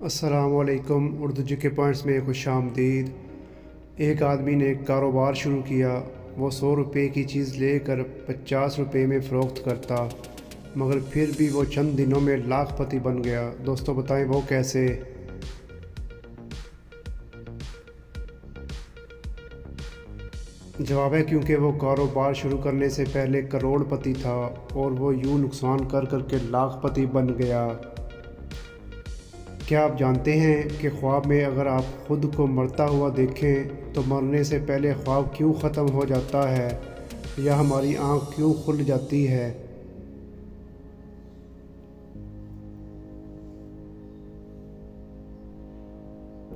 अस्सलामुअलैकुम। उर्दू जी के पॉइंट्स में खुशामदीद। एक आदमी ने एक कारोबार शुरू किया। वो 100 रुपये की चीज़ लेकर 50 रुपये में फ़रोख्त करता, मगर फिर भी वो चंद दिनों में लाखपति बन गया। दोस्तों बताएं वो कैसे? जवाब है क्योंकि वो कारोबार शुरू करने से पहले करोड़पति था और वो यूँ नुकसान कर कर के लाखपति बन गया। क्या आप जानते हैं कि ख्वाब में अगर आप खुद को मरता हुआ देखें तो मरने से पहले ख्वाब क्यों ख़त्म हो जाता है या हमारी आँख क्यों खुल जाती है?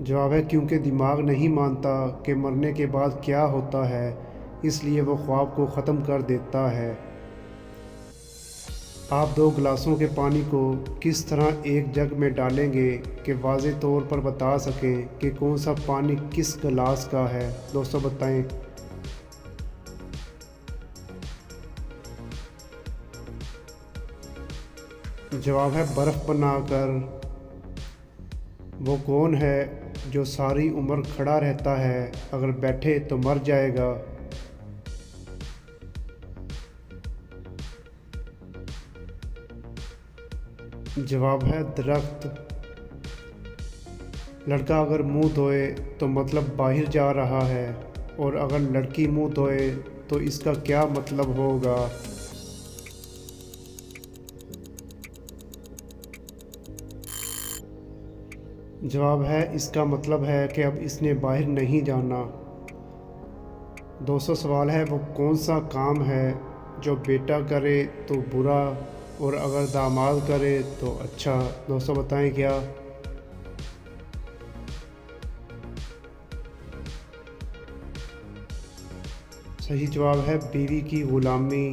जवाब है क्योंकि दिमाग नहीं मानता कि मरने के बाद क्या होता है, इसलिए वो ख्वाब को ख़त्म कर देता है। आप 2 गिलासों के पानी को किस तरह एक जग में डालेंगे कि वाज़ेह तौर पर बता सकें कि कौन सा पानी किस गिलास का है? दोस्तों बताएं। जवाब है बर्फ़ बनाकर। वो कौन है जो सारी उम्र खड़ा रहता है, अगर बैठे तो मर जाएगा? जवाब है दरख्त। लड़का अगर मुंह धोए तो मतलब बाहर जा रहा है, और अगर लड़की मुंह धोए तो इसका क्या मतलब होगा? जवाब है इसका मतलब है कि अब इसने बाहर नहीं जाना। दोस्तों सवाल है वो कौन सा काम है जो बेटा करे तो बुरा और अगर दामाद करे तो अच्छा? दोस्तों बताएं क्या? सही जवाब है बीवी की ग़ुलामी।